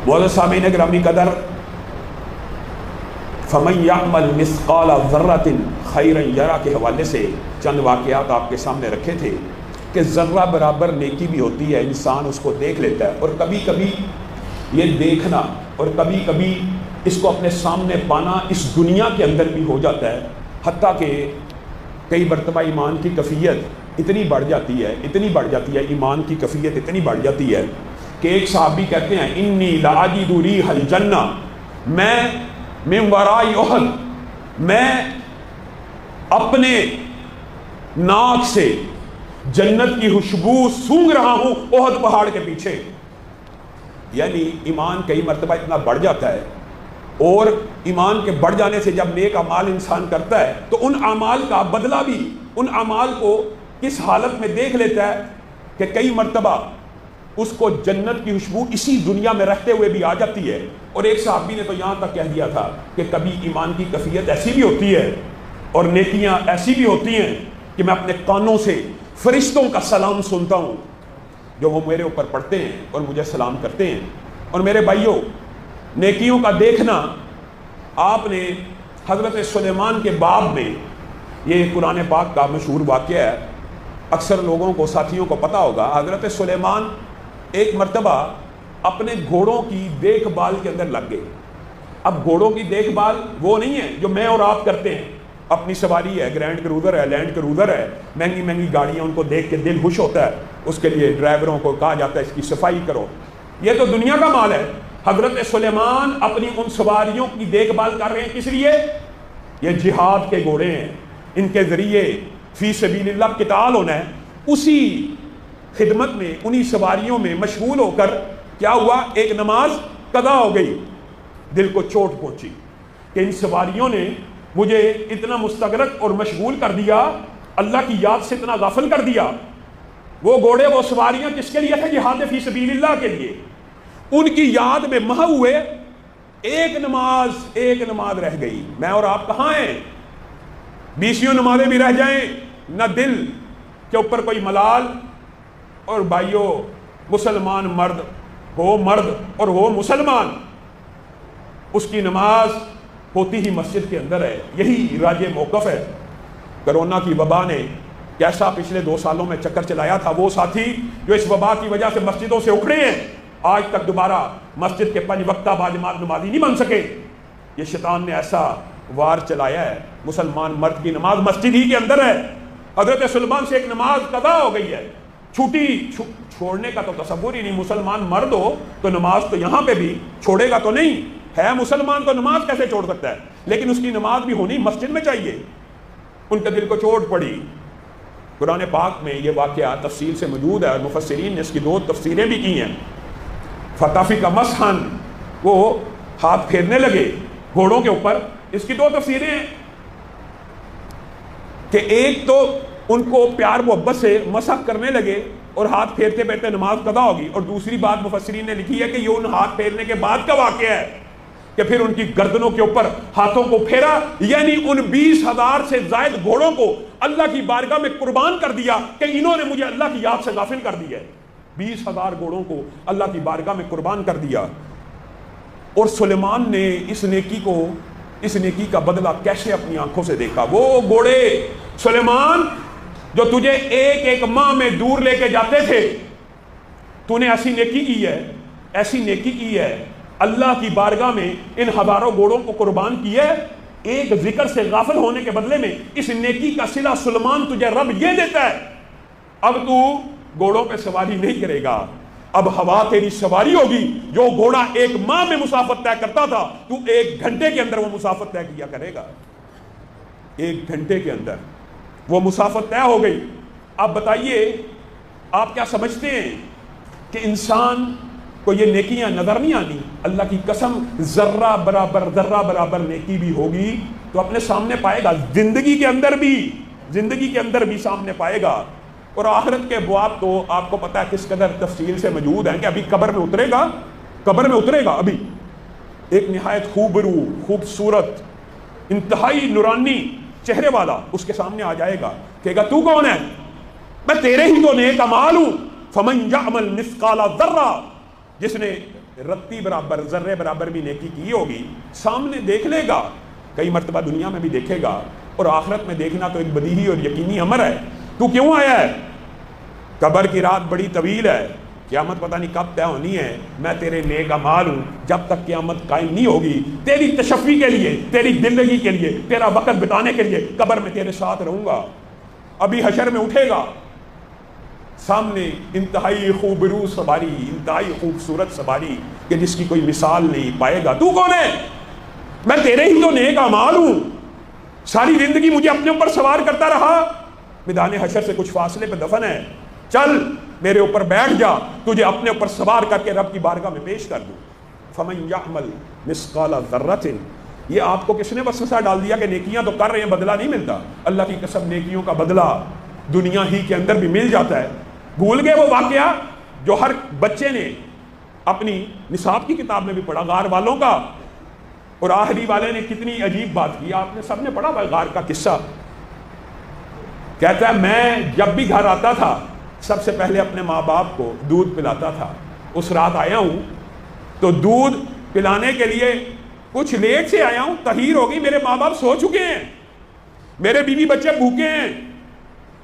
معزز سامعین گرامی قدر، فَمَن يَعْمَلْ مِثْقَالَ ذَرَّةٍ خَيْرًا يَرَى کے حوالے سے چند واقعات آپ کے سامنے رکھے تھے کہ ذرہ برابر نیکی بھی ہوتی ہے، انسان اس کو دیکھ لیتا ہے، اور کبھی کبھی یہ دیکھنا اور کبھی کبھی اس کو اپنے سامنے پانا اس دنیا کے اندر بھی ہو جاتا ہے، حتیٰ کہ کئی مرتبہ ایمان کی کیفیت اتنی بڑھ جاتی ہے ایمان کی کیفیت اتنی بڑھ جاتی ہے کہ ایک صحابی کہتے ہیں انی لاجد ریح الجنہ، میں من وراء احد، میں اپنے ناک سے جنت کی خوشبو سونگھ رہا ہوں احد پہاڑ کے پیچھے۔ یعنی ایمان کئی مرتبہ اتنا بڑھ جاتا ہے، اور ایمان کے بڑھ جانے سے جب نیک اعمال انسان کرتا ہے تو ان اعمال کا بدلہ بھی ان اعمال کو کس حالت میں دیکھ لیتا ہے کہ کئی مرتبہ اس کو جنت کی خوشبو اسی دنیا میں رہتے ہوئے بھی آ جاتی ہے۔ اور ایک صحابی نے تو یہاں تک کہہ دیا تھا کہ کبھی ایمان کی کیفیت ایسی بھی ہوتی ہے اور نیکیاں ایسی بھی ہوتی ہیں کہ میں اپنے کانوں سے فرشتوں کا سلام سنتا ہوں جو وہ میرے اوپر پڑھتے ہیں اور مجھے سلام کرتے ہیں۔ اور میرے بھائیوں، نیکیوں کا دیکھنا، آپ نے حضرت سلیمان کے باب میں، یہ قرآن پاک کا مشہور واقعہ ہے، اکثر لوگوں کو، ساتھیوں کو پتہ ہوگا، حضرت سلیمان ایک مرتبہ اپنے گھوڑوں کی دیکھ بھال کے اندر لگ گئے۔ اب گھوڑوں کی دیکھ بھال وہ نہیں ہے جو میں اور آپ کرتے ہیں، اپنی سواری ہے، گرینڈ کروزر ہے، لینڈ کروزر ہے، مہنگی مہنگی گاڑیاں، ان کو دیکھ کے دل خوش ہوتا ہے، اس کے لیے ڈرائیوروں کو کہا جاتا ہے اس کی صفائی کرو، یہ تو دنیا کا مال ہے۔ حضرت سلیمان اپنی ان سواریوں کی دیکھ بھال کر رہے ہیں، کس لیے؟ یہ جہاد کے گھوڑے ہیں، ان کے ذریعے فی سبیل اللہ قتال ہونا ہے۔ اسی خدمت میں، انہی سواریوں میں مشغول ہو کر کیا ہوا، ایک نماز قضا ہو گئی، دل کو چوٹ پہنچی کہ ان سواریوں نے مجھے اتنا مستغرق اور مشغول کر دیا، اللہ کی یاد سے اتنا غافل کر دیا۔ وہ گھوڑے، وہ سواریاں کس کے لیے تھے؟ جہاد فی سبیل اللہ کے لیے۔ ان کی یاد میں مہو ہوئے، ایک نماز رہ گئی۔ میں اور آپ کہاں ہیں؟ 20 نمازیں بھی رہ جائیں، نہ دل کے اوپر کوئی ملال۔ اور بھائیو، مسلمان مرد اور ہو مسلمان، اس کی نماز ہوتی ہی مسجد کے اندر ہے۔ یہی راج موقف ہے۔ کرونا کی وبا نے کیسا پچھلے 2 سالوں میں چکر چلایا تھا، وہ ساتھی جو اس وبا کی وجہ سے مسجدوں سے اکھڑے ہیں، آج تک دوبارہ مسجد کے 5 وقتہ باجماعت نمازی نہیں بن سکے۔ یہ شیطان نے ایسا وار چلایا ہے۔ مسلمان مرد کی نماز مسجد ہی کے اندر ہے۔ حضرت سلیمان سے ایک نماز قضا ہو گئی ہے، چھوڑنے کا تو تصور ہی نہیں۔ مسلمان مرد ہو تو نماز تو یہاں پہ بھی چھوڑے گا تو نہیں ہے، مسلمان تو نماز کیسے چھوڑ سکتا ہے؟ لیکن اس کی نماز بھی ہونی مسجد میں چاہیے۔ ان کے دل کو چوٹ پڑی۔ قرآن پاک میں یہ واقعہ تفصیل سے موجود ہے، اور مفسرین نے اس کی 2 تفسیریں بھی کی ہیں۔ فتافی کا مسحن، وہ ہاتھ پھیرنے لگے گھوڑوں کے اوپر، اس کی 2 تفسیریں ہیں کہ ایک تو ان کو پیار محبت سے مسح کرنے لگے اور ہاتھ پھیرتے پھیرتے نماز قضا ہوگی، اور دوسری بات مفسرین نے لکھی ہے کہ یہ ان ہاتھ پھیرنے کے بعد کا واقعہ ہے کہ پھر ان کی گردنوں کے اوپر ہاتھوں کو پھیرا، یعنی ان 20,000 سے زائد گھوڑوں کو اللہ کی بارگاہ میں قربان کر دیا کہ انہوں نے مجھے اللہ کی یاد سے غافل کر دیا ہے۔ 20,000 گھوڑوں کو اللہ کی بارگاہ میں قربان کر دیا۔ اور سلیمان نے اس نیکی کا بدلہ کیسے اپنی آنکھوں سے دیکھا۔ وہ گھوڑے سلیمان جو تجھے ایک ماہ میں دور لے کے جاتے تھے، تو نے ایسی نیکی کی ہے، اللہ کی بارگاہ میں ان ہزاروں گھوڑوں کو قربان کیا ہے، ایک ذکر سے غافل ہونے کے بدلے میں اس نیکی کا صلہ سلیمان تجھے رب یہ دیتا ہے۔ اب تو گھوڑوں پہ سواری نہیں کرے گا، اب ہوا تیری سواری ہوگی۔ جو گھوڑا 1 ماہ میں مسافت طے کرتا تھا، تو 1 گھنٹے کے اندر وہ مسافت طے کیا کرے گا۔ 1 گھنٹے کے اندر وہ مسافت طے ہو گئی۔ اب بتائیے، آپ کیا سمجھتے ہیں کہ انسان کو یہ نیکیاں نظر نہیں آنی؟ اللہ کی قسم، ذرہ برابر نیکی بھی ہوگی تو اپنے سامنے پائے گا، زندگی کے اندر بھی سامنے پائے گا۔ اور آخرت کے ابواب تو آپ کو پتا ہے کس قدر تفصیل سے موجود ہیں کہ ابھی قبر میں اترے گا ابھی ایک نہایت خوبصورت، انتہائی نورانی چہرے والا اس کے سامنے آ جائے گا، کہے گا تو کون ہے؟ میں تیرے ہی تو نیک اعمال ہوں۔ فمن یعمل مثقال ذرہ، جس نے رتی برابر ذرے برابر بھی نیکی کی ہوگی سامنے دیکھ لے گا، کئی مرتبہ دنیا میں بھی دیکھے گا، اور آخرت میں دیکھنا تو ایک بدیہی اور یقینی امر ہے۔ تو کیوں آیا ہے؟ قبر کی رات بڑی طویل ہے، قیامت پتہ نہیں کب طے ہونی ہے، میں تیرے نیک اعمال ہوں، جب تک قیامت قائم نہیں ہوگی تیری تشفی کے لیے، تیری زندگی کے لیے، تیرا وقت بتانے کے لیے قبر میں تیرے ساتھ رہوں گا۔ ابھی حشر میں اٹھے گا، سامنے انتہائی خوبرو سواری، انتہائی خوبصورت سواری کہ جس کی کوئی مثال نہیں پائے گا۔ تو کون ہے؟ میں تیرے ہی تو نیک اعمال ہوں، ساری زندگی مجھے اپنے اوپر سوار کرتا رہا، میدان حشر سے کچھ فاصلے پہ دفن ہے، چل میرے اوپر بیٹھ جا، تجھے اپنے اوپر سوار کر کے رب کی بارگاہ میں پیش کر دوں۔ فمن یعمل مثقال ذرۃ، یہ آپ کو کس نے وسوسہ ڈال دیا کہ نیکیاں تو کر رہے ہیں بدلہ نہیں ملتا؟ اللہ کی قسم نیکیوں کا بدلہ دنیا ہی کے اندر بھی مل جاتا ہے۔ بھول گئے وہ واقعہ جو ہر بچے نے اپنی نصاب کی کتاب میں بھی پڑھا، غار والوں کا، اور آخری والے نے کتنی عجیب بات کی، آپ نے سب نے پڑھا غار کا قصہ۔ کہتا ہے میں جب بھی گھر آتا تھا سب سے پہلے اپنے ماں باپ کو دودھ پلاتا تھا، اس رات آیا ہوں تو دودھ پلانے کے لیے کچھ لیٹ سے آیا ہوں، تحیر ہو گئی، میرے ماں باپ سو چکے ہیں، میرے بیوی بچے بھوکے ہیں،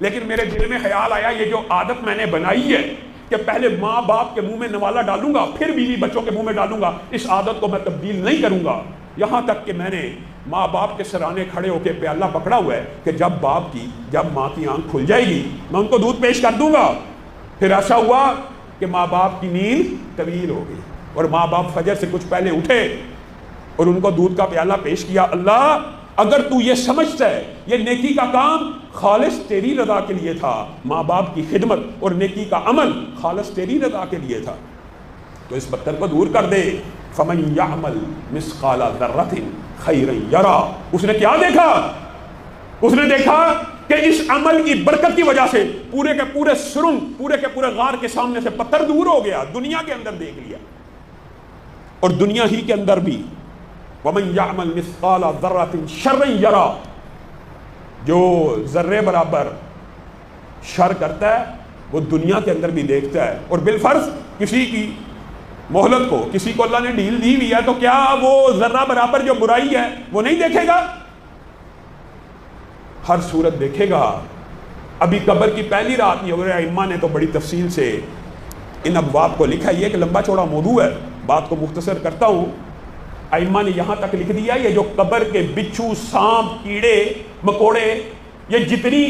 لیکن میرے دل میں خیال آیا یہ جو عادت میں نے بنائی ہے کہ پہلے ماں باپ کے منہ میں نوالا ڈالوں گا پھر بیوی بچوں کے منہ میں ڈالوں گا، اس عادت کو میں تبدیل نہیں کروں گا۔ یہاں تک کہ میں نے ماں باپ کے سرانے کھڑے ہو کے پیالہ پکڑا ہوا ہے کہ جب ماں کی آنکھ کھل جائے گی میں ان کو دودھ پیش کر دوں گا۔ پھر ایسا ہوا کہ ماں باپ کی نیند طویل ہو گئی اور ماں باپ فجر سے کچھ پہلے اٹھے اور ان کو دودھ کا پیالہ پیش کیا۔ اللہ اگر تو یہ سمجھتا ہے یہ نیکی کا کام خالص تیری رضا کے لیے تھا، ماں باپ کی خدمت اور نیکی کا عمل خالص تیری رضا کے لیے تھا، تو اس بدتر کو دور کر دے۔ فمن یعمل مثقال ذرۃ خیرا یرا، اس نے کیا دیکھا؟ اس نے دیکھا کہ اس عمل کی برکت کی وجہ سے پورے کے پورے سرنگ، پورے کے پورے غار کے سامنے سے پتھر دور ہو گیا، دنیا کے اندر دیکھ لیا، اور دنیا ہی کے اندر بھی ومن یعمل مثقال ذرۃ شرا یرا، جو ذرے برابر شر کرتا ہے وہ دنیا کے اندر بھی دیکھتا ہے۔ اور بالفرض کسی کی مہلت کو، کسی کو اللہ نے ڈھیل دی ہوئی ہے تو کیا وہ ذرہ برابر جو برائی ہے وہ نہیں دیکھے گا؟ ہر صورت دیکھے گا۔ ابھی قبر کی پہلی رات نہیں ہو رہی، ائمہ نے تو بڑی تفصیل سے ان ابواب کو لکھا ہے، یہ کہ لمبا چوڑا موضوع ہے، بات کو مختصر کرتا ہوں۔ ائمہ نے یہاں تک لکھ دیا یہ جو قبر کے بچھو، سانپ، کیڑے مکوڑے، یہ جتنی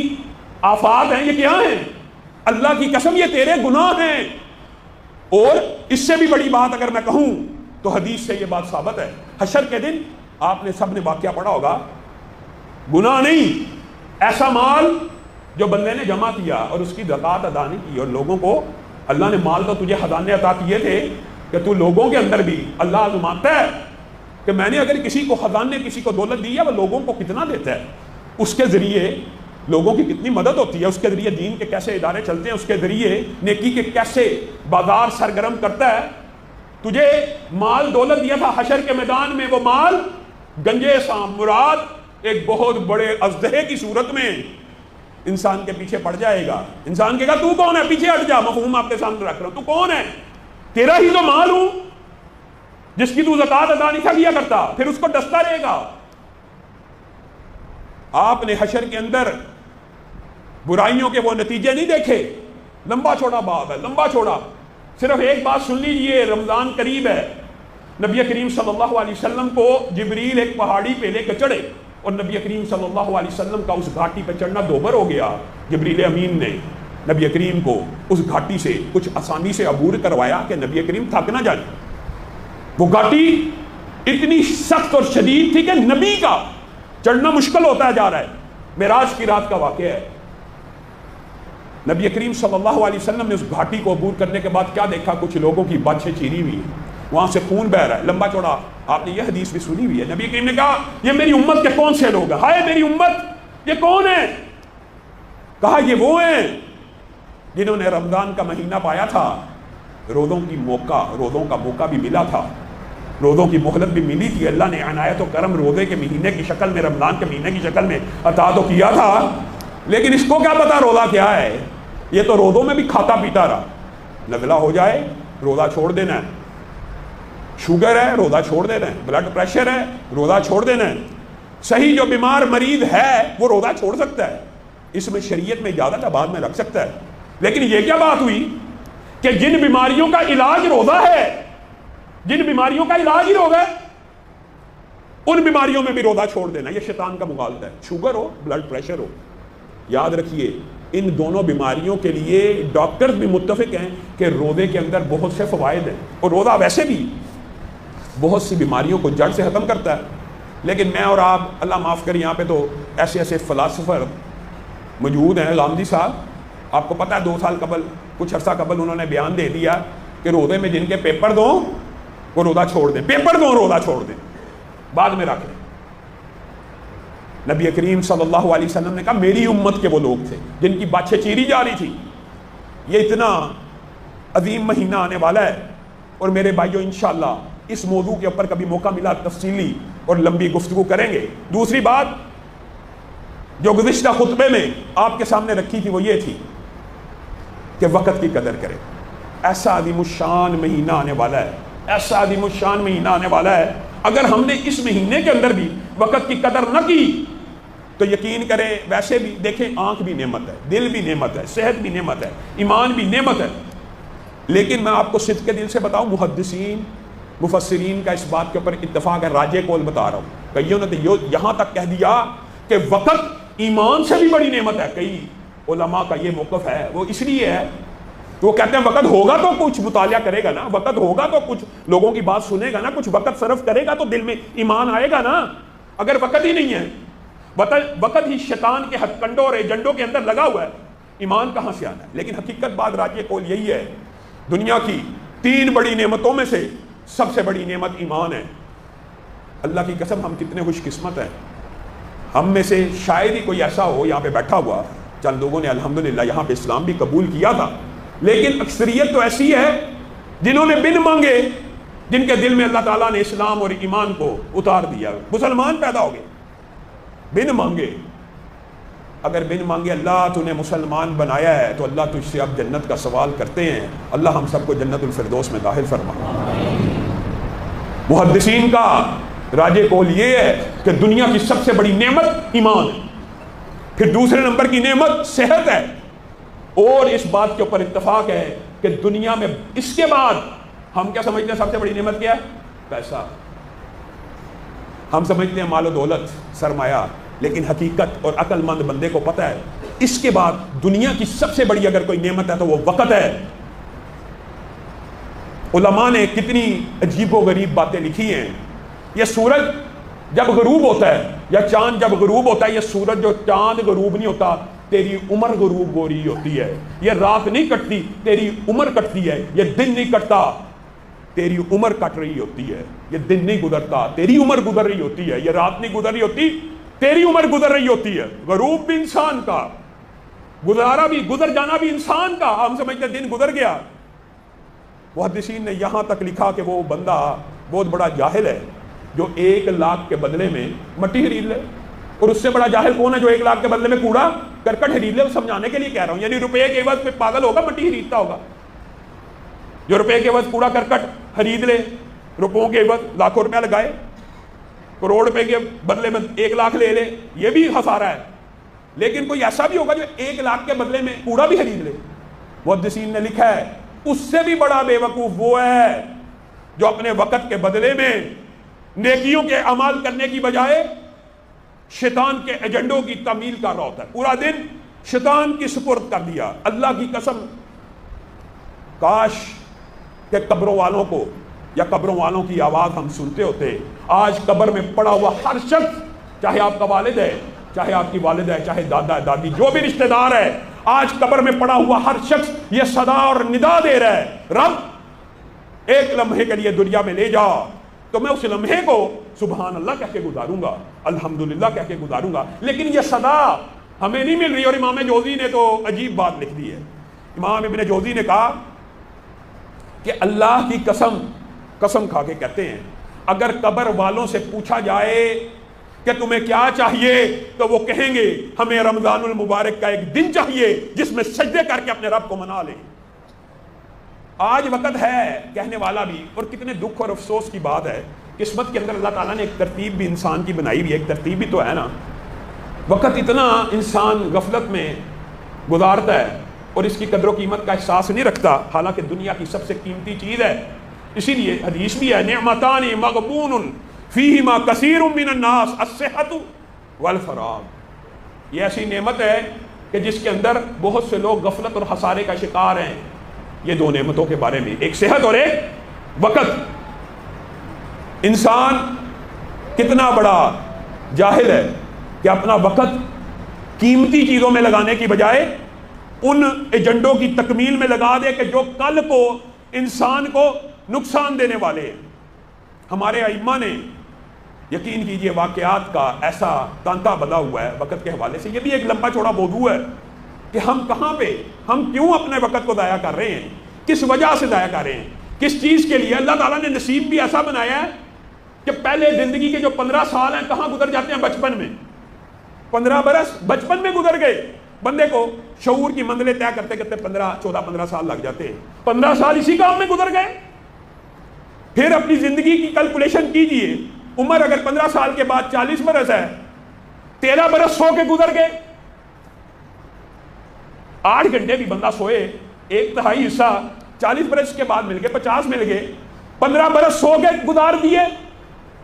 آفات ہیں یہ کیا ہیں؟ اللہ کی قسم یہ تیرے گناہ ہیں۔ اور اس سے بھی بڑی بات اگر میں کہوں تو حدیث سے یہ بات ثابت ہے، حشر کے دن آپ نے سب نے واقعہ پڑھا ہوگا، گناہ نہیں، ایسا مال جو بندے نے جمع کیا اور اس کی زکوٰۃ ادا نہیں کی، اور لوگوں کو اللہ نے مال تو تجھے خزانے عطا کیے تھے کہ تو لوگوں کے اندر بھی اللہ آزماتا ہے کہ میں نے اگر کسی کو خزانے، کسی کو دولت دی ہے وہ لوگوں کو کتنا دیتا ہے، اس کے ذریعے لوگوں کی کتنی مدد ہوتی ہے، اس کے ذریعے دین کے کیسے ادارے چلتے ہیں، اس کے ذریعے نیکی کے کیسے بازار سرگرم کرتا ہے۔ تجھے مال دولت دیا تھا، حشر کے میدان میں وہ مال گنجے سام مراد ایک بہت بڑے اژدہے کی صورت میں انسان کے پیچھے پڑ جائے گا۔ انسان کہے گا تو کون ہے؟ پیچھے ہٹ جا، مفہوم آپ کے سامنے رکھ رہا ہوں، تو کون ہے؟ تیرا ہی تو مال ہوں جس کی تو زکوٰۃ ادا نہیں تھا کیا کرتا، پھر اس کو ڈستا رہے گا۔ آپ نے حشر کے اندر برائیوں کے وہ نتیجے نہیں دیکھے، لمبا چوڑا باب ہے، لمبا چوڑا۔ صرف ایک بات سن لیجئے، رمضان قریب ہے، نبی کریم صلی اللہ علیہ وسلم کو جبریل ایک پہاڑی پہ لے کے چڑھے اور نبی کریم صلی اللہ علیہ وسلم کا اس گھاٹی پہ چڑھنا دوبر ہو گیا۔ جبریل امین نے نبی کریم کو اس گھاٹی سے کچھ آسانی سے عبور کروایا کہ نبی کریم تھک نہ جائے۔ وہ گھاٹی اتنی سخت اور شدید تھی کہ نبی کا چڑھنا مشکل ہوتا جا رہا ہے۔ معراج کی رات کا واقعہ ہے، نبی کریم صلی اللہ علیہ وسلم نے اس گھاٹی کو عبور کرنے کے بعد کیا دیکھا؟ کچھ لوگوں کی باتیں چیری ہوئی ہیں، وہاں سے خون بہ رہا ہے، لمبا چوڑا آپ نے یہ حدیث بھی سنی ہوئی ہے۔ نبی کریم نے کہا یہ میری امت کے کون سے لوگ ہیں؟ ہائے میری امت، یہ کون ہے؟ کہا یہ وہ ہیں جنہوں نے رمضان کا مہینہ پایا تھا، روزوں کا موقع بھی ملا تھا، روزوں کی مہلت بھی ملی تھی، اللہ نے عنایت و کرم روزے کے مہینے کی شکل میں، رمضان کے مہینے کی شکل میں عطا تو کیا تھا، لیکن اس کو کیا پتا روزہ کیا ہے؟ یہ تو روزوں میں بھی کھاتا پیتا رہا، نزلہ ہو جائے روزہ چھوڑ دینا ہے، شوگر ہے روزہ چھوڑ دینا ہے، بلڈ پریشر ہے روزہ چھوڑ دینا ہے، صحیح جو بیمار مریض ہے وہ روزہ چھوڑ سکتا ہے، اس میں شریعت میں اجازت ہے، بعد میں رکھ سکتا ہے۔ لیکن یہ کیا بات ہوئی کہ جن بیماریوں کا علاج روزہ ہے، جن بیماریوں کا علاج ہی روزہ ہے، ان بیماریوں میں بھی روزہ چھوڑ دینا، یہ شیطان کا مغالطہ ہے۔ شوگر ہو بلڈ پریشر ہو، یاد رکھیے ان دونوں بیماریوں کے لیے ڈاکٹرز بھی متفق ہیں کہ روزے کے اندر بہت سے فوائد ہیں، اور روزہ ویسے بھی بہت سی بیماریوں کو جڑ سے ختم کرتا ہے۔ لیکن میں اور آپ، اللہ معاف کریں، یہاں پہ تو ایسے ایسے فلاسفر موجود ہیں، غامدی صاحب، آپ کو پتہ ہے 2 سال قبل، کچھ عرصہ قبل انہوں نے بیان دے دیا کہ روزے میں جن کے پیپر دوں وہ روزہ چھوڑ دیں، پیپر دوں روزہ چھوڑ دیں، بعد میں رکھ لیں۔ نبی کریم صلی اللہ علیہ وسلم نے کہا میری امت کے وہ لوگ تھے جن کی باتیں چیری جا رہی تھی۔ یہ اتنا عظیم مہینہ آنے والا ہے، اور میرے بھائیوں انشاءاللہ اس موضوع کے اوپر کبھی موقع ملا تفصیلی اور لمبی گفتگو کریں گے۔ دوسری بات جو گزشتہ خطبے میں آپ کے سامنے رکھی تھی وہ یہ تھی کہ وقت کی قدر کریں۔ ایسا عظیم الشان مہینہ آنے والا ہے، ایسا عظیم الشان مہینہ آنے والا ہے، اگر ہم نے اس مہینے کے اندر بھی وقت کی قدر نہ کی تو یقین کریں، ویسے بھی دیکھیں آنکھ بھی نعمت ہے، دل بھی نعمت ہے، صحت بھی نعمت ہے، ایمان بھی نعمت ہے، لیکن میں آپ کو صدق کے دل سے بتاؤں، محدثین مفسرین کا اس بات کے اوپر اتفاق ہے، راجے قول بتا رہا ہوں، کئیوں نے تو یہاں تک کہہ دیا کہ وقت ایمان سے بھی بڑی نعمت ہے۔ کئی علماء کا یہ موقف ہے، وہ اس لیے ہے وہ کہتے ہیں وقت ہوگا تو کچھ مطالعہ کرے گا نا، وقت ہوگا تو کچھ لوگوں کی بات سنے گا نا، کچھ وقت صرف کرے گا تو دل میں ایمان آئے گا نا۔ اگر وقت ہی نہیں ہے، وقت ہی شیطان کے ہتھ کنڈوں اور ایجنڈوں کے اندر لگا ہوا ہے، ایمان کہاں سے آنا ہے؟ لیکن حقیقت بات راجے قول یہی ہے، دنیا کی 3 بڑی نعمتوں میں سے سب سے بڑی نعمت ایمان ہے۔ اللہ کی قسم ہم کتنے خوش قسمت ہیں، ہم میں سے شاید ہی کوئی ایسا ہو یہاں پہ بیٹھا ہوا، چند لوگوں نے الحمدللہ یہاں پہ اسلام بھی قبول کیا تھا، لیکن اکثریت تو ایسی ہے جنہوں نے بن مانگے، جن کے دل میں اللہ تعالیٰ نے اسلام اور ایمان کو اتار دیا، مسلمان پیدا ہو گئے بن مانگے۔ اگر بن مانگے اللہ تو نے مسلمان بنایا ہے تو اللہ تجھ سے اب جنت کا سوال کرتے ہیں، اللہ ہم سب کو جنت الفردوس میں داخل فرما۔ محدثین کا راجے قول یہ ہے کہ دنیا کی سب سے بڑی نعمت ایمان ہے، پھر دوسرے نمبر کی نعمت صحت ہے، اور اس بات کے اوپر اتفاق ہے کہ دنیا میں اس کے بعد ہم کیا سمجھتے ہیں سب سے بڑی نعمت کیا ہے؟ پیسہ۔ ہم سمجھتے ہیں مال و دولت، سرمایہ، لیکن حقیقت اور عقل مند بندے کو پتہ ہے اس کے بعد دنیا کی سب سے بڑی اگر کوئی نعمت ہے تو وہ وقت ہے۔ علماء نے کتنی عجیب و غریب باتیں لکھی ہیں، یہ سورج جب غروب ہوتا ہے یا چاند جب غروب ہوتا ہے، یہ سورج جو چاند غروب نہیں ہوتا، تیری عمر غروب ہو رہی ہوتی ہے، یہ رات نہیں کٹتی تیری عمر کٹتی ہے، یہ دن نہیں کٹتا تیری عمر کٹ رہی ہوتی ہے، یہ دن نہیں گزرتا تیری عمر گزر رہی ہوتی ہے، یہ رات نہیں گزر رہی ہوتی تیری عمر گزر رہی ہوتی ہے۔ غروب بھی انسان کا، گزارا بھی، گزر جانا بھی انسان کا، ہم سمجھتے دن گزر گیا۔ محدثین نے یہاں تک لکھا کہ وہ بندہ بہت بڑا جاہل ہے جو 1 لاکھ کے بدلے میں مٹی خرید لے، اور اس سے بڑا جاہل کون ہے جو 1 لاکھ کے بدلے میں کوڑا کرکٹ خرید لے۔ وہ سمجھانے کے لیے کہہ رہا ہوں، یعنی روپے کے عوض پہ پاگل ہوگا، مٹی خریدتا ہوگا، جو روپے کے عوض کوڑا کرکٹ خرید لے، روپوں کے عوض لاکھوں روپیہ لگائے، کروڑ روپے کے بدلے میں 1 لاکھ لے لے، یہ بھی خسارہ ہے۔ لیکن کوئی ایسا بھی ہوگا جو 1 لاکھ کے بدلے میں کوڑا بھی خرید لے۔ محدثین نے لکھا ہے اس سے بھی بڑا بے وقوف وہ ہے جو اپنے وقت کے بدلے میں نیکیوں کے اعمال کرنے کی بجائے شیطان کے ایجنڈوں کی تعمیل کر رہا ہوتا ہے، پورا دن شیطان کی سپرد کر دیا۔ اللہ کی قسم کاش کہ قبروں والوں کو یا قبروں والوں کی آواز ہم سنتے ہوتے۔ آج قبر میں پڑا ہوا ہر شخص، چاہے آپ کا والد ہے، چاہے آپ کی والدہ ہے، چاہے دادا ہے، دادی، جو بھی رشتہ دار ہے، آج قبر میں پڑا ہوا ہر شخص یہ صدا اور ندا دے رہا ہے، رب 1 لمحے کے لیے دنیا میں لے جا تو میں اس لمحے کو سبحان اللہ کہہ کے گزاروں گا، الحمدللہ کہہ کے گزاروں گا، لیکن یہ صدا ہمیں نہیں مل رہی۔ اور امام جوزی نے تو عجیب بات لکھ دی ہے۔ امام ابن جوزی نے کہا کہ اللہ کی قسم کھا کے کہتے ہیں اگر قبر والوں سے پوچھا جائے کہ تمہیں کیا چاہیے تو وہ کہیں گے ہمیں رمضان المبارک کا ایک دن چاہیے جس میں سجدے کر کے اپنے رب کو منا لیں۔ آج وقت ہے کہنے والا بھی، اور کتنے دکھ اور افسوس کی بات ہے، قسمت کے اندر اللہ تعالیٰ نے ایک ترتیب بھی انسان کی بنائی ہوئی ہے، ایک ترتیب بھی تو ہے نا. وقت اتنا انسان غفلت میں گزارتا ہے اور اس کی قدر و قیمت کا احساس نہیں رکھتا، حالانکہ دنیا کی سب سے قیمتی چیز ہے. اسی لیے حدیث بھی ہے، نعمتان مغبون فیہما کثیر من الناس الصحۃ والفراغ. یہ ایسی نعمت ہے کہ جس کے اندر بہت سے لوگ غفلت اور خسارے کا شکار ہیں. یہ دو نعمتوں کے بارے میں، ایک صحت اور ایک وقت. انسان کتنا بڑا جاہل ہے کہ اپنا وقت قیمتی چیزوں میں لگانے کی بجائے ان ایجنڈوں کی تکمیل میں لگا دے کہ جو کل کو انسان کو نقصان دینے والے ہیں. ہمارے ائمہ نے یقین کیجئے واقعات کا ایسا تانتا بدا ہوا ہے وقت کے حوالے سے. یہ بھی ایک لمبا چوڑا موضوع ہے کہ ہم کہاں پہ، ہم کیوں اپنے وقت کو ضائع کر رہے ہیں، کس وجہ سے ضائع کر رہے ہیں، کس چیز کے لیے. اللہ تعالیٰ نے نصیب بھی ایسا بنایا ہے کہ پہلے زندگی کے جو 15 سال ہیں کہاں گزر جاتے ہیں؟ بچپن میں. 15 برس بچپن میں گزر گئے. بندے کو شعور کی منزلیں طے کرتے کرتے 14-15 سال لگ جاتے ہیں. 15 سال اسی کام میں گزر گئے. پھر اپنی زندگی کی کیلکولیشن کیجئے، عمر اگر 15 سال کے بعد 40 برس ہے، 13 برس سو کے گزر گئے. 8 گھنٹے بھی بندہ سوئے، 1/3 حصہ 40 برس کے بعد مل گئے، 50 مل گئے. 15 برس سو کے گزار دیے،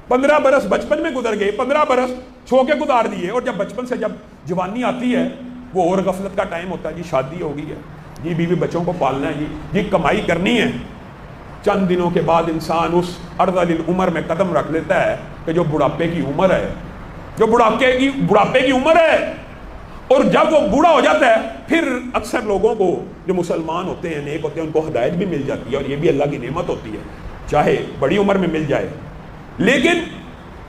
15 برس بچپن میں گزر گئے، 15 برس سو کے گزار دیے. اور جب بچپن سے جب جوانی آتی ہے وہ اور غفلت کا ٹائم ہوتا ہے. جی شادی ہو گئی ہے، جی بیوی بچوں کو پالنا ہے، جی کمائی کرنی ہے. چند دنوں کے بعد انسان اس ارذل العمر میں قدم رکھ لیتا ہے کہ جو بڑھاپے کی عمر ہے، جو بڑھاپے کی عمر ہے. اور جب وہ بوڑھا ہو جاتا ہے پھر اکثر لوگوں کو جو مسلمان ہوتے ہیں، نیک ہوتے ہیں، ان کو ہدایت بھی مل جاتی ہے، اور یہ بھی اللہ کی نعمت ہوتی ہے چاہے بڑی عمر میں مل جائے. لیکن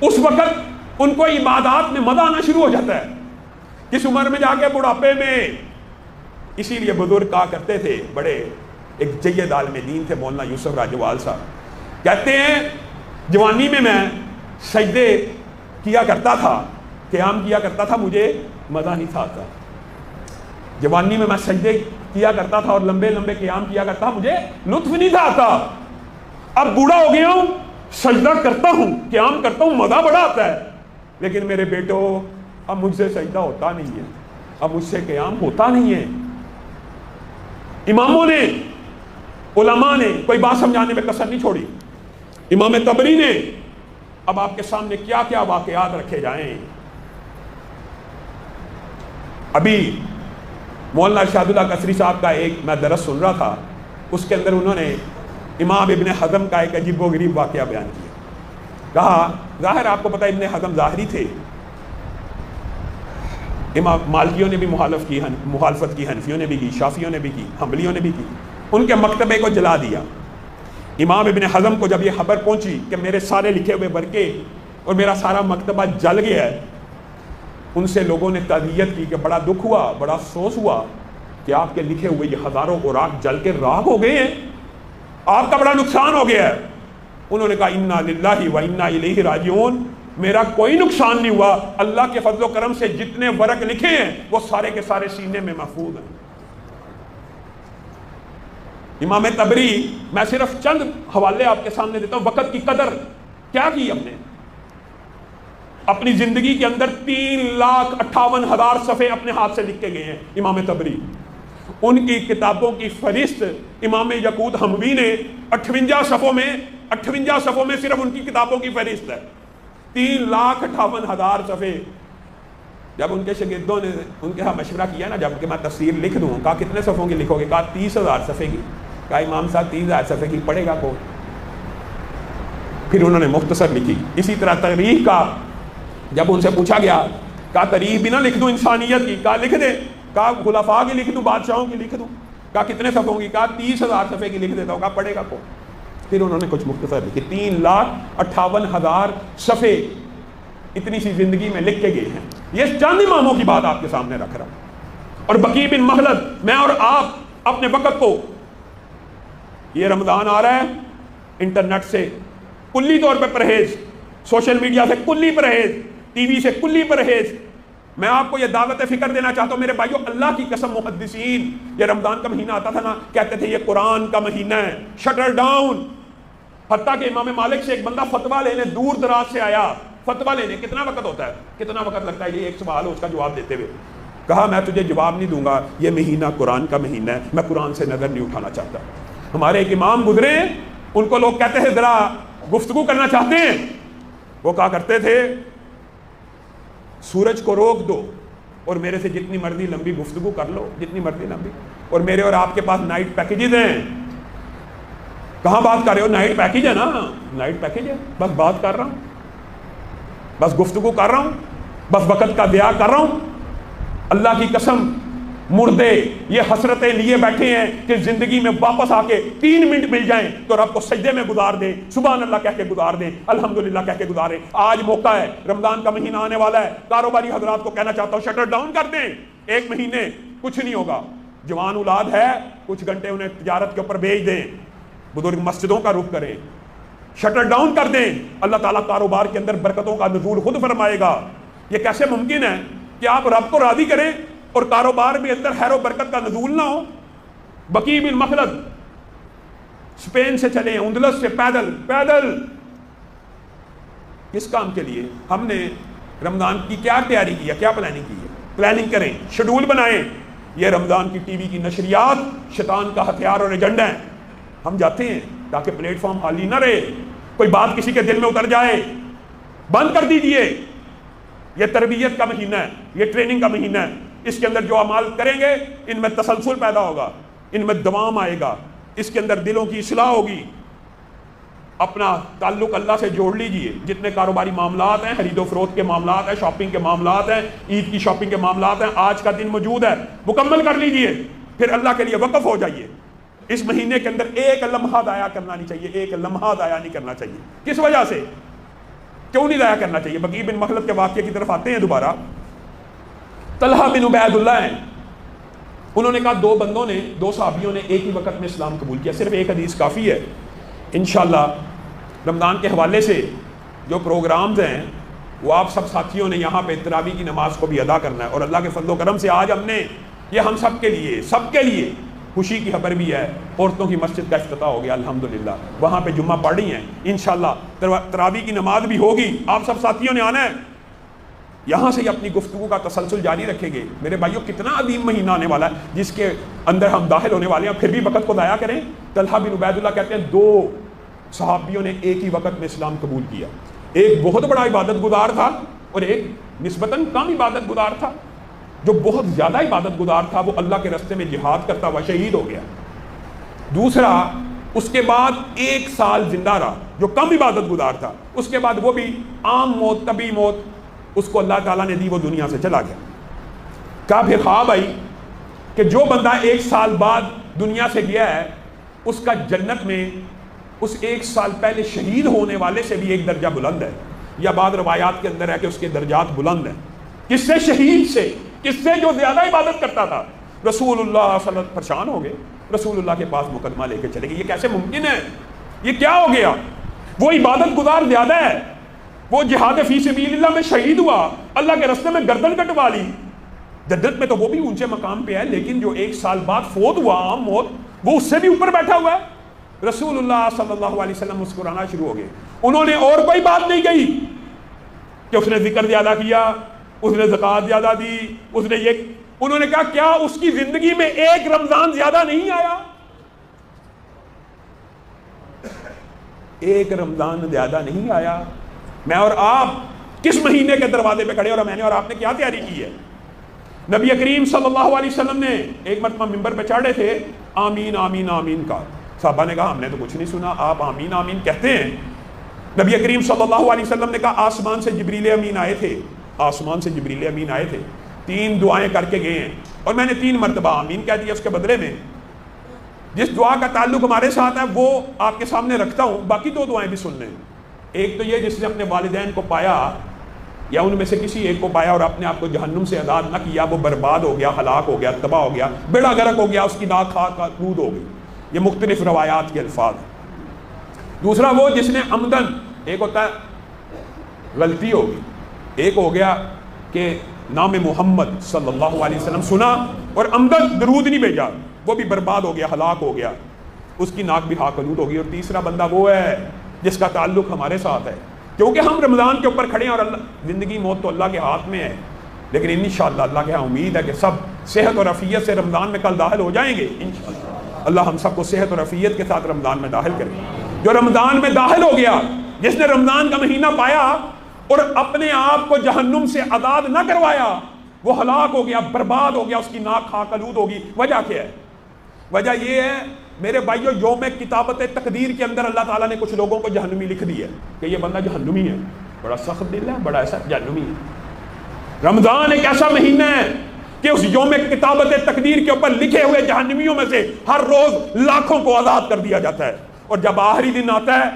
اس وقت ان کو عبادات میں مزہ آنا شروع ہو جاتا ہے کس عمر میں جا کے؟ بڑھاپے میں. اسی لیے بزرگ کہا کرتے تھے، بڑے ایک جید عالم دین تھے مولانا یوسف راجوال صاحب، کہتے ہیں جوانی میں سجدے کیا کرتا تھا، قیام کیا کرتا تھا، مجھے مزہ نہیں تھا آتا. جوانی میں سجدے کیا کرتا تھا اور لمبے لمبے قیام کیا کرتا، مجھے لطف نہیں تھا آتا. اب بوڑھا ہو گیا ہوں، سجدہ کرتا ہوں، قیام کرتا ہوں، مزہ بڑا آتا ہے. لیکن میرے بیٹو اب مجھ سے سجدہ ہوتا نہیں ہے، اب مجھ سے قیام ہوتا نہیں ہے. اماموں نے، علماء نے کوئی بات سمجھانے میں کسر نہیں چھوڑی. امام طبری نے، اب آپ کے سامنے کیا کیا واقعات رکھے جائیں. ابھی مولانا ارشاد اللہ قصری صاحب کا ایک میں درس سن رہا تھا، اس کے اندر انہوں نے امام ابن حزم کا ایک عجیب و غریب واقعہ بیان کیا. کہا ظاہر آپ کو پتہ ابن حزم ظاہری تھے، امام مالکیوں نے بھی مخالفت کی، حنفیوں نے بھی کی، شافیوں نے بھی کی، حنبلیوں نے بھی کی. ان کے مکتبے کو جلا دیا. امام ابن حزم کو جب یہ خبر پہنچی کہ میرے سارے لکھے ہوئے ورقے اور میرا سارا مکتبہ جل گیا ہے، ان سے لوگوں نے تعزیت کی کہ بڑا دکھ ہوا، بڑا افسوس ہوا کہ آپ کے لکھے ہوئے یہ ہزاروں اوراق جل کے راکھ ہو گئے ہیں، آپ کا بڑا نقصان ہو گیا ہے. انہوں نے کہا انا للہ و انا الیہ راجعون، میرا کوئی نقصان نہیں ہوا، اللہ کے فضل و کرم سے جتنے ورق لکھے ہیں وہ سارے کے سارے سینے میں محفوظ ہیں. امام طبری، میں صرف چند حوالے آپ کے سامنے دیتا ہوں. وقت کی قدر کیا کی ہم نے؟ اپنی زندگی کے اندر 3,58,000 صفحے اپنے ہاتھ سے لکھ کے گئے ہیں امام طبری. ان کی کتابوں کی فہرست امام یقوت حموی نے 58 صفحوں میں صرف ان کی کتابوں کی فہرست ہے. 3,58,000 صفحے. جب ان کے شاگردوں نے ان کے ہاں مشورہ کیا نا، جب کہ میں تفسیر لکھ دوں، کہا کتنے صفحوں کی لکھو گے؟ کہا 30,000 صفحے کی. کہا امام صاحب 30,000 صفحے کی پڑھے گا کون؟ پھر انہوں نے مختصر لکھی. اسی طرح تاریخ کا جب ان سے پوچھا گیا، کہا تاریخ بھی نہ لکھ دوں انسانیت کی؟ کہا لکھ دے. کہا خلفاء کی لکھ دوں، بادشاہوں کی لکھ دوں؟ کہا کتنے صفحوں کی؟ کہا 30,000 صفحے کی لکھ دیتا ہوں. کہا پڑھے گا کون؟ پھر انہوں نے کچھ مختصر لکھی. 3,58,000 صفحے اتنی سی زندگی میں لکھ کے گئے ہیں. یہ چند اماموں کی بات آپ کے سامنے رکھ رہا ہوں. اور بقی بن مخلد، میں اور آپ اپنے وقت کو، یہ رمضان آ رہا ہے، انٹرنیٹ سے کلی طور پہ پرہیز، سوشل میڈیا سے کلی پرہیز، ٹی وی سے کلی پرہیز، میں آپ کو یہ دعوت فکر دینا چاہتا ہوں میرے بھائیو، اللہ کی قسم محدثین یہ رمضان کا مہینہ آتا تھا نا، کہتے تھے یہ قرآن کا مہینہ ہے، شٹر ڈاؤن. حتیٰ کہ امام مالک سے ایک بندہ فتویٰ لینے دور دراز سے آیا، فتویٰ لینے. کتنا وقت ہوتا ہے، کتنا وقت لگتا ہے یہ ایک سوال ہے اس کا جواب دیتے ہوئے. کہا میں تجھے جواب نہیں دوں گا، یہ مہینہ قرآن کا مہینہ ہے، میں قرآن سے نظر نہیں اٹھانا چاہتا. ہمارے ایک امام گزرے، ان کو لوگ کہتے ہیں ذرا گفتگو کرنا چاہتے ہیں. وہ کہا کرتے تھے سورج کو روک دو اور میرے سے جتنی مرضی لمبی گفتگو کر لو، جتنی مرضی لمبی. اور میرے اور آپ کے پاس نائٹ پیکیجز ہیں. کہاں بات کر رہے ہو؟ نائٹ پیکیج ہے نا، نائٹ پیکیج ہے. بس بات کر رہا ہوں، بس گفتگو کر رہا ہوں، بس وقت کا ضیاع کر رہا ہوں. اللہ کی قسم مردے یہ حسرتیں لیے بیٹھے ہیں کہ زندگی میں واپس آ کے 3 منٹ مل جائیں تو رب کو سجدے میں گزار دیں، سبحان اللہ کہہ کے گزار دیں، الحمدللہ کہہ کے گزاریں. آج موقع ہے، رمضان کا مہینہ آنے والا ہے. کاروباری حضرات کو کہنا چاہتا ہوں شٹر ڈاؤن کر دیں. 1 مہینے کچھ نہیں ہوگا. جوان اولاد ہے، کچھ گھنٹے انہیں تجارت کے اوپر بھیج دیں. بزرگ مسجدوں کا رخ کریں، شٹر ڈاؤن کر دیں. اللہ تعالیٰ کاروبار کے اندر برکتوں کا نزول خود فرمائے گا. یہ کیسے ممکن ہے کہ آپ رب کو راضی کریں اور کاروبار میں اندر خیر و برکت کا نزول نہ ہو؟ بقی بن مخلد اسپین سے چلے، اندلس سے پیدل کس کام کے لیے؟ ہم نے رمضان کی کیا تیاری کی ہے، کیا پلاننگ کی ہے؟ پلاننگ کریں، شیڈول بنائیں. یہ رمضان کی ٹی وی کی نشریات شیطان کا ہتھیار اور ایجنڈا ہے. ہم جاتے ہیں تاکہ پلیٹ فارم خالی نہ رہے، کوئی بات کسی کے دل میں اتر جائے. بند کر دیجئے. یہ تربیت کا مہینہ ہے، یہ ٹریننگ کا مہینہ ہے. اس کے اندر جو اعمال کریں گے ان میں تسلسل پیدا ہوگا، ان میں دوام آئے گا، اس کے اندر دلوں کی اصلاح ہوگی. اپنا تعلق اللہ سے جوڑ لیجئے. جتنے کاروباری معاملات ہیں، خرید و فروخت کے معاملات ہیں، شاپنگ کے معاملات ہیں، عید کی شاپنگ کے معاملات ہیں، آج کا دن موجود ہے، مکمل کر لیجئے. پھر اللہ کے لیے وقف ہو جائیے. اس مہینے کے اندر ایک لمحہ ضائع کرنا نہیں چاہیے، ایک لمحہ ضائع نہیں کرنا چاہیے. کس وجہ سے؟ کیوں نہیں ضائع کرنا چاہیے؟ بقی بن مخلد کے واقعے کی طرف آتے ہیں دوبارہ. طلحہ بن عبید اللہ ہیں، انہوں نے کہا 2 بندوں نے، 2 صحابیوں نے ایک ہی وقت میں اسلام قبول کیا. صرف ایک حدیث کافی ہے. انشاءاللہ رمضان کے حوالے سے جو پروگرامز ہیں وہ آپ سب ساتھیوں نے یہاں پہ تراویح کی نماز کو بھی ادا کرنا ہے. اور اللہ کے فضل و کرم سے آج ہم نے یہ ہم سب کے لیے خوشی کی خبر بھی ہے، عورتوں کی مسجد کا افتتاح ہو گیا الحمدللہ. وہاں پہ جمعہ پڑھ رہی ہیں، انشاءاللہ تراویح کی نماز بھی ہوگی. آپ سب ساتھیوں نے آنا ہے. یہاں سے ہی اپنی گفتگو کا تسلسل جاری رکھیں گے. میرے بھائیوں کتنا عظیم مہینہ آنے والا ہے جس کے اندر ہم داخل ہونے والے ہیں، پھر بھی وقت کو ضائع کریں. طلحہ بن عبید اللہ کہتے ہیں 2 صحابیوں نے ایک ہی وقت میں اسلام قبول کیا. ایک بہت بڑا عبادت گزار تھا اور ایک نسبتاً کم عبادت گزار تھا. جو بہت زیادہ عبادت گزار تھا وہ اللہ کے راستے میں جہاد کرتا ہوا شہید ہو گیا. دوسرا اس کے بعد 1 سال زندہ رہا جو کم عبادت گزار تھا. اس کے بعد وہ بھی عام موت، طبی موت اس کو اللہ تعالیٰ نے دی، وہ دنیا سے چلا گیا. کہا پھر خواب آئی کہ جو بندہ 1 سال بعد دنیا سے گیا ہے اس کا جنت میں اس 1 سال پہلے شہید ہونے والے سے بھی ایک درجہ بلند ہے. یا بعض روایات کے اندر ہے کہ اس کے درجات بلند ہیں. کس سے؟ شہید سے. کس سے؟ جو زیادہ عبادت کرتا تھا. رسول اللہ صلی اللہ علیہ وسلم پریشان ہو گئے، رسول اللہ کے پاس مقدمہ لے کے چلے گئے. یہ کیسے ممکن ہے؟ یہ کیا ہو گیا؟ وہ عبادت گزار زیادہ ہے، وہ جہاد فی سبیل اللہ میں شہید ہوا، اللہ کے راستے میں گردن کٹوا لی. جنت میں تو وہ بھی اونچے مقام پہ ہے، لیکن جو 1 سال بعد فوت ہوا عام موت، وہ اس سے بھی اوپر بیٹھا ہوا ہے. رسول اللہ صلی اللہ علیہ وسلم مسکرانا شروع ہو گئے. انہوں نے اور کوئی بات نہیں کہی کہ اس نے ذکر زیادہ کیا، اس نے زکوٰۃ زیادہ دی، اس نے یہ. انہوں نے کہا کیا اس کی زندگی میں 1 رمضان زیادہ نہیں آیا؟ 1 رمضان زیادہ نہیں آیا. میں اور آپ کس مہینے کے دروازے پہ کھڑے، اور میں نے اور آپ نے کیا تیاری کی ہے؟ نبی کریم صلی اللہ علیہ وسلم نے ایک مرتبہ ممبر پہ چڑھے تھے، آمین آمین آمین کا. صحابہ نے کہا ہم نے تو کچھ نہیں سنا، آپ آمین آمین کہتے ہیں. نبی کریم صلی اللہ علیہ وسلم نے کہا آسمان سے جبریل امین آئے تھے، آسمان سے جبریل امین آئے تھے، 3 دعائیں کر کے گئے ہیں اور میں نے 3 مرتبہ آمین کہہ دیا. اس کے بدلے میں جس دعا کا تعلق ہمارے ساتھ ہے وہ آپ کے سامنے رکھتا ہوں. باقی 2 دعائیں بھی سن لیں. ایک تو یہ جس نے اپنے والدین کو پایا یا ان میں سے کسی ایک کو پایا اور اپنے آپ کو جہنم سے آزاد نہ کیا، وہ برباد ہو گیا، ہلاک ہو گیا، تباہ ہو گیا، بیڑا غرق ہو گیا، اس کی ناک خاک آلود ہو گئی. یہ مختلف روایات کے الفاظ. دوسرا وہ جس نے عمدن، ایک ہوتا ہے غلطی ہوگی، ایک ہو گیا کہ نام محمد صلی اللہ علیہ وسلم سنا اور عمدن درود نہیں بھیجا، وہ بھی برباد ہو گیا، ہلاک ہو گیا، اس کی ناک بھی خاک آلود ہو گئی۔ اور تیسرا بندہ وہ ہے جس کا تعلق ہمارے ساتھ ہے، کیونکہ ہم رمضان کے اوپر کھڑے ہیں اور اللہ، زندگی موت تو اللہ کے ہاتھ میں ہے، لیکن انشاءاللہ اللہ کے ہاں امید ہے کہ سب صحت اور عافیت سے رمضان میں کل داخل ہو جائیں گے انشاءاللہ۔ اللہ ہم سب کو صحت اور عافیت کے ساتھ رمضان میں داخل کرے۔ جو رمضان میں داخل ہو گیا، جس نے رمضان کا مہینہ پایا اور اپنے آپ کو جہنم سے آزاد نہ کروایا، وہ ہلاک ہو گیا، برباد ہو گیا، اس کی ناک خاک آلود ہوگی۔ وجہ کیا ہے؟ وجہ یہ ہے میرے بھائیو، یوم کتابت تقدیر کے اندر اللہ تعالیٰ نے کچھ لوگوں کو جہنمی لکھ دی ہے کہ یہ بندہ جہنمی ہے، بڑا سخت دل ہے، بڑا ایسا جہنمی ہے۔ رمضان ایک ایسا مہینہ ہے کہ اس یوم کتابت تقدیر کے اوپر لکھے ہوئے جہنمیوں میں سے ہر روز لاکھوں کو آزاد کر دیا جاتا ہے، اور جب آخری دن آتا ہے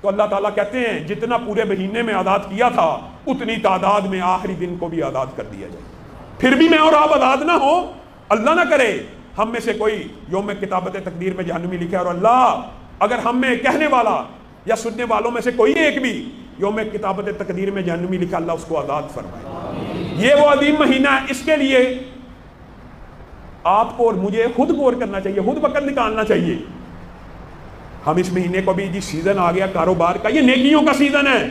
تو اللہ تعالیٰ کہتے ہیں جتنا پورے مہینے میں آزاد کیا تھا اتنی تعداد میں آخری دن کو بھی آزاد کر دیا جائے۔ پھر بھی میں اور آپ آزاد نہ ہو، اللہ نہ کرے ہم میں سے کوئی یوم کتابت تقدیر میں جہنمی لکھے، اور اللہ اگر ہم میں کہنے والا یا سننے والوں میں سے کوئی ایک بھی یوم کتابت تقدیر میں جہنمی لکھا، اللہ اس کو آزاد فرمائے۔ یہ وہ عظیم مہینہ ہے، اس کے لیے آپ کو اور مجھے خود غور کرنا چاہیے، خود وقت نکالنا چاہیے۔ ہم اس مہینے کو بھی جی سیزن آ گیا کاروبار کا، یہ نیکیوں کا سیزن ہے،